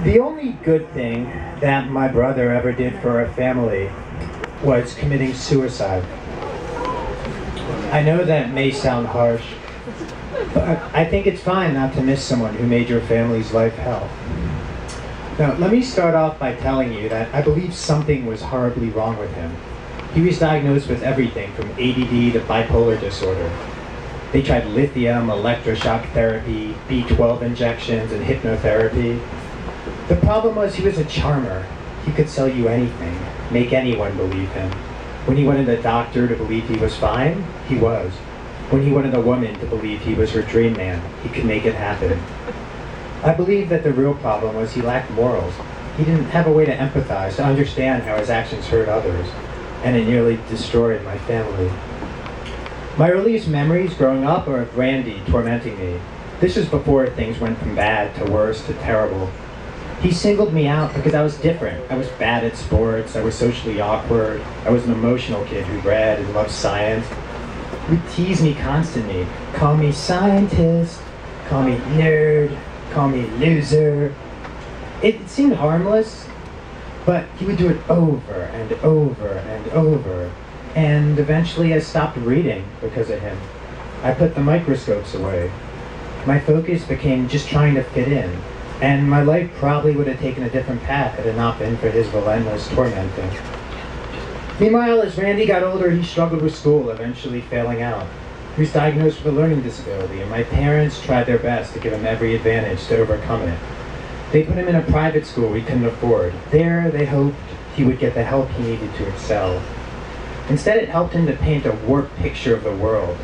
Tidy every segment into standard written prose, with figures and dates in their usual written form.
The only good thing that my brother ever did for our family was committing suicide. I know that may sound harsh, but I think it's fine not to miss someone who made your family's life hell. Now, let me start off by telling you that I believe something was horribly wrong with him. He was diagnosed with everything from ADD to bipolar disorder. They tried lithium, electroshock therapy, B12 injections, and hypnotherapy. The problem was he was a charmer. He could sell you anything, make anyone believe him. When he wanted a doctor to believe he was fine, he was. When he wanted a woman to believe he was her dream man, he could make it happen. I believe that the real problem was he lacked morals. He didn't have a way to empathize, to understand how his actions hurt others, and it nearly destroyed my family. My earliest memories growing up are of Randy tormenting me. This was before things went from bad to worse to terrible. He singled me out because I was different. I was bad at sports, I was socially awkward, I was an emotional kid who read and loved science. He would tease me constantly, call me scientist, call me nerd, call me loser. It seemed harmless, but he would do it over and over and over. And eventually I stopped reading because of him. I put the microscopes away. My focus became just trying to fit in. And my life probably would have taken a different path had it not been for his relentless tormenting. Meanwhile, as Randy got older, he struggled with school, eventually failing out. He was diagnosed with a learning disability, and my parents tried their best to give him every advantage to overcome it. They put him in a private school we couldn't afford. There, they hoped he would get the help he needed to excel. Instead, it helped him to paint a warped picture of the world.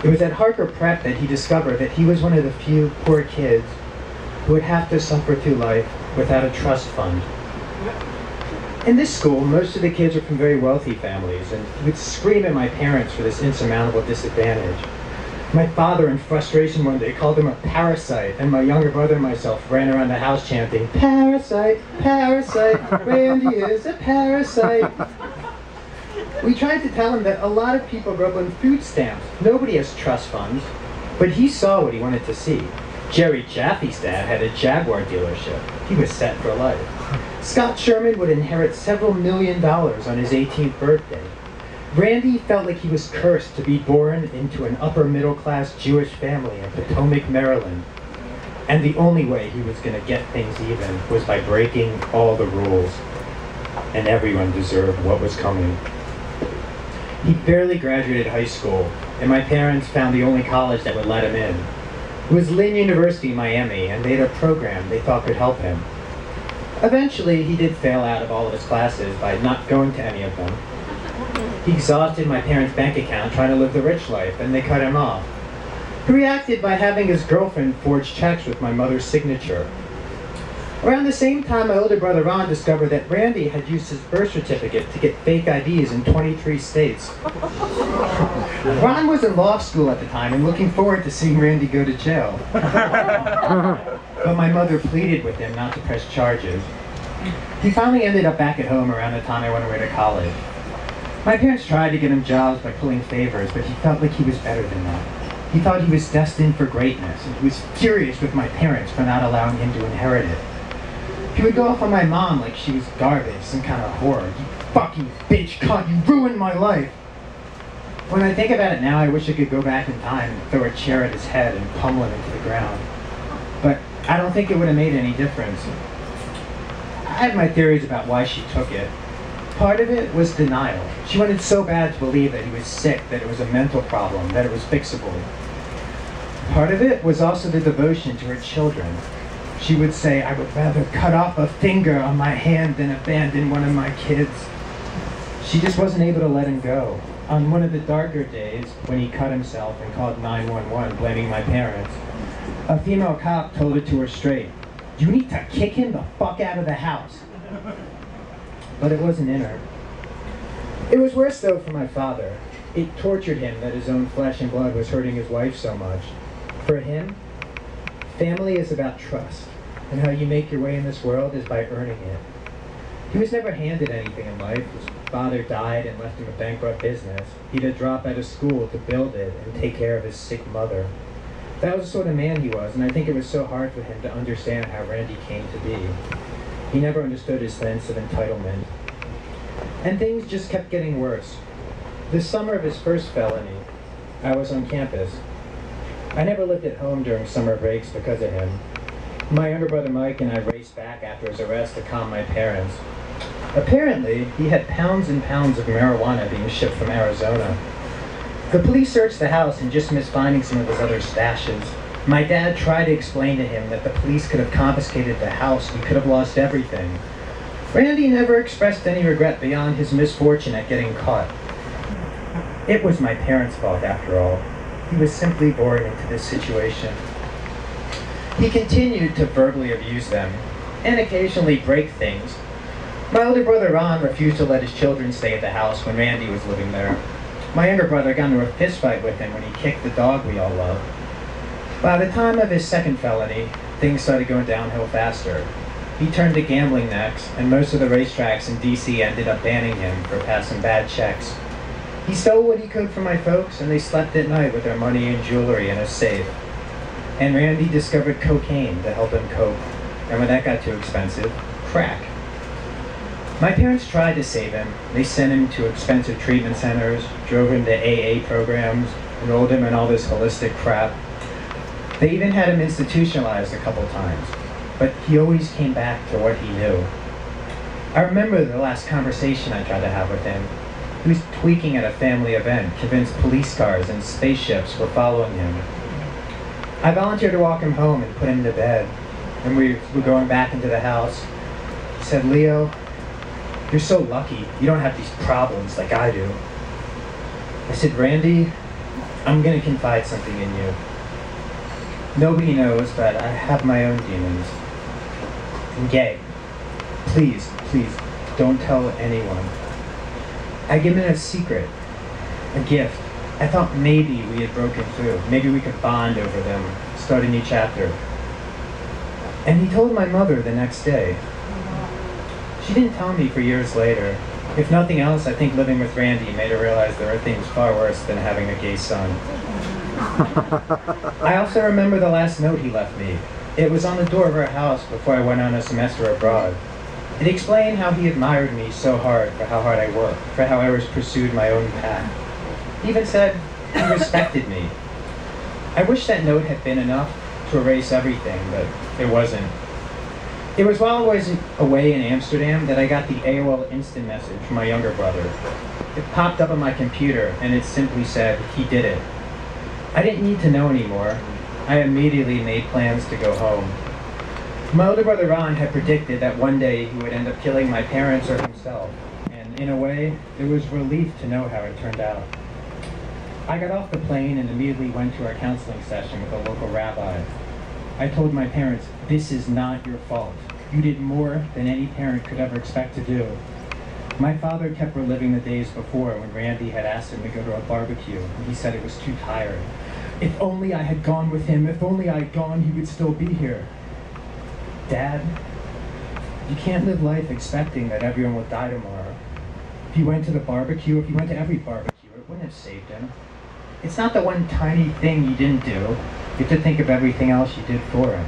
It was at Harker Prep that he discovered that he was one of the few poor kids who would have to suffer through life without a trust fund. In this school, most of the kids were from very wealthy families, and he would scream at my parents for this insurmountable disadvantage. My father, in frustration one day, called him a parasite, and my younger brother and myself ran around the house chanting, "Parasite, parasite, Randy is a parasite." We tried to tell him that a lot of people grow up on food stamps. Nobody has trust funds. But he saw what he wanted to see. Jerry Chaffee's dad had a Jaguar dealership. He was set for life. Scott Sherman would inherit several $1 million on his 18th birthday. Randy felt like he was cursed to be born into an upper middle class Jewish family in Potomac, Maryland. And the only way he was going to get things even was by breaking all the rules. And everyone deserved what was coming. He barely graduated high school, and my parents found the only college that would let him in. It was Lynn University, Miami, and they had a program they thought could help him. Eventually, he did fail out of all of his classes by not going to any of them. He exhausted my parents' bank account trying to live the rich life, and they cut him off. He reacted by having his girlfriend forge checks with my mother's signature. Around the same time, my older brother Ron discovered that Randy had used his birth certificate to get fake IDs in 23 states. Ron was in law school at the time and looking forward to seeing Randy go to jail. But my mother pleaded with him not to press charges. He finally ended up back at home around the time I went away to college. My parents tried to get him jobs by pulling favors, but he felt like he was better than that. He thought he was destined for greatness, and he was furious with my parents for not allowing him to inherit it. He would go off on my mom like she was garbage, some kind of whore. "You fucking bitch cunt, you ruined my life!" When I think about it now, I wish I could go back in time and throw a chair at his head and pummel him into the ground. But I don't think it would have made any difference. I had my theories about why she took it. Part of it was denial. She wanted so bad to believe that he was sick, that it was a mental problem, that it was fixable. Part of it was also the devotion to her children. She would say, "I would rather cut off a finger on my hand than abandon one of my kids." She just wasn't able to let him go. On one of the darker days, when he cut himself and called 911 blaming my parents, a female cop told her to her straight, "You need to kick him the fuck out of the house." But it wasn't in her. It was worse though for my father. It tortured him that his own flesh and blood was hurting his wife so much. For him, family is about trust, and how you make your way in this world is by earning it. He was never handed anything in life. His father died and left him a bankrupt business. He had to drop out of school to build it and take care of his sick mother. That was the sort of man he was, and I think it was so hard for him to understand how Randy came to be. He never understood his sense of entitlement. And things just kept getting worse. The summer of his first felony, I was on campus. I never lived at home during summer breaks because of him. My younger brother Mike and I raced back after his arrest to calm my parents. Apparently, he had pounds and pounds of marijuana being shipped from Arizona. The police searched the house and just missed finding some of his other stashes. My dad tried to explain to him that the police could have confiscated the house. We could have lost everything. Randy never expressed any regret beyond his misfortune at getting caught. It was my parents' fault, after all. He was simply born into this situation. He continued to verbally abuse them, and occasionally break things. My older brother Ron refused to let his children stay at the house when Randy was living there. My younger brother got into a fist fight with him when he kicked the dog we all loved. By the time of his second felony, things started going downhill faster. He turned to gambling next, and most of the racetracks in DC ended up banning him for passing bad checks. He stole what he could from my folks, and they slept at night with their money and jewelry in a safe. And Randy discovered cocaine to help him cope, and when that got too expensive, crack. My parents tried to save him. They sent him to expensive treatment centers, drove him to AA programs, enrolled him in all this holistic crap. They even had him institutionalized a couple times, but he always came back to what he knew. I remember the last conversation I tried to have with him. He was tweaking at a family event, convinced police cars and spaceships were following him. I volunteered to walk him home and put him to bed, and we were going back into the house. He said, "Leo, you're so lucky. You don't have these problems like I do." I said, "Randy, I'm going to confide something in you. Nobody knows, but I have my own demons. I'm gay. Please, please, don't tell anyone." I gave him a secret, a gift. I thought maybe we had broken through. Maybe we could bond over them, start a new chapter. And he told my mother the next day. She didn't tell me for years later. If nothing else, I think living with Randy made her realize there are things far worse than having a gay son. I also remember the last note he left me. It was on the door of our house before I went on a semester abroad. It explained how he admired me so hard for how hard I worked, for how I always pursued my own path. He even said he respected me. I wish that note had been enough to erase everything, but it wasn't. It was while I was away in Amsterdam that I got the AOL Instant message from my younger brother. It popped up on my computer, and it simply said, "He did it." I didn't need to know anymore. I immediately made plans to go home. My older brother Ron had predicted that one day he would end up killing my parents or himself, and in a way, it was relief to know how it turned out. I got off the plane and immediately went to our counseling session with a local rabbi. I told my parents, "This is not your fault. You did more than any parent could ever expect to do." My father kept reliving the days before when Randy had asked him to go to a barbecue, and he said it was too tired. "If only I had gone with him, if only I had gone, he would still be here." Dad, you can't live life expecting that everyone will die tomorrow. If you went to the barbecue, if you went to every barbecue, it wouldn't have saved him. It's not the one tiny thing you didn't do. You have to think of everything else you did for him.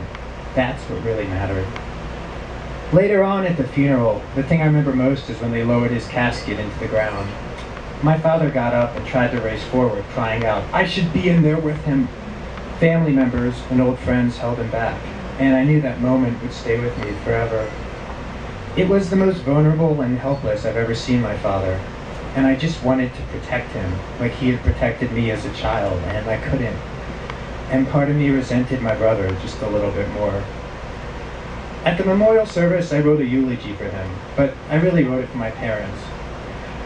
That's what really mattered. Later on at the funeral, the thing I remember most is when they lowered his casket into the ground. My father got up and tried to race forward, crying out, "I should be in there with him." Family members and old friends held him back, and I knew that moment would stay with me forever. It was the most vulnerable and helpless I've ever seen my father, and I just wanted to protect him like he had protected me as a child, and I couldn't. And part of me resented my brother just a little bit more. At the memorial service, I wrote a eulogy for him, but I really wrote it for my parents.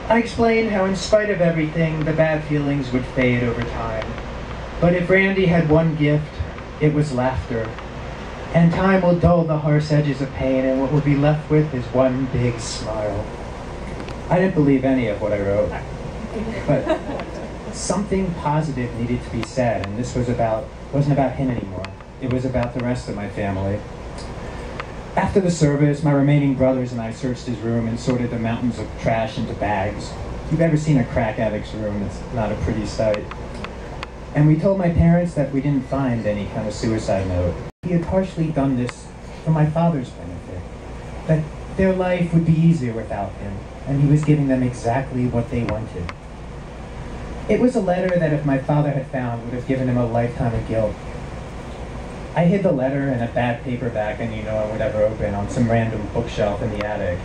I explained how in spite of everything, the bad feelings would fade over time. But if Randy had one gift, it was laughter. And time will dull the harsh edges of pain, and what we'll be left with is one big smile. I didn't believe any of what I wrote, but something positive needed to be said, and this wasn't about him anymore. It was about the rest of my family. After the service, my remaining brothers and I searched his room and sorted the mountains of trash into bags. If you've ever seen a crack addict's room, it's not a pretty sight. And we told my parents that we didn't find any kind of suicide note. He had partially done this for my father's benefit, that their life would be easier without him, and he was giving them exactly what they wanted. It was a letter that if my father had found would have given him a lifetime of guilt. I hid the letter in a bad paperback I knew no one would ever open on some random bookshelf in the attic.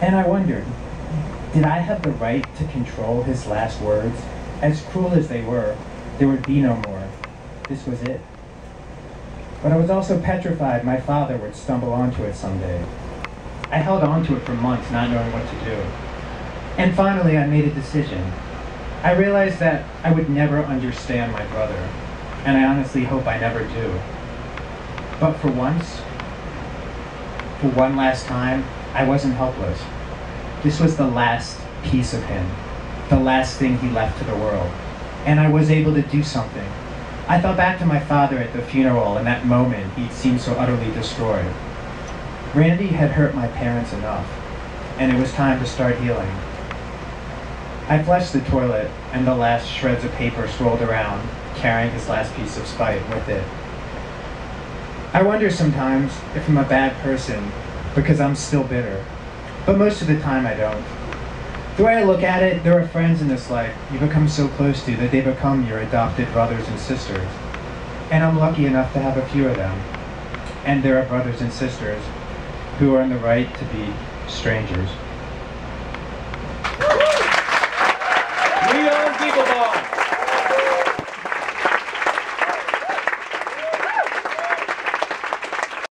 And I wondered, did I have the right to control his last words? As cruel as they were, there would be no more. This was it. But I was also petrified my father would stumble onto it someday. I held onto it for months, not knowing what to do. And finally, I made a decision. I realized that I would never understand my brother, and I honestly hope I never do. But for once, for one last time, I wasn't helpless. This was the last piece of him, the last thing he left to the world, and I was able to do something. I thought back to my father at the funeral, and that moment he seemed so utterly destroyed. Randy had hurt my parents enough, and it was time to start healing. I flushed the toilet, and the last shreds of paper swirled around, carrying his last piece of spite with it. I wonder sometimes if I'm a bad person because I'm still bitter, but most of the time I don't. The way I look at it, there are friends in this life you become so close to that they become your adopted brothers and sisters. And I'm lucky enough to have a few of them. And there are brothers and sisters who earn the right to be strangers. We own People Ball.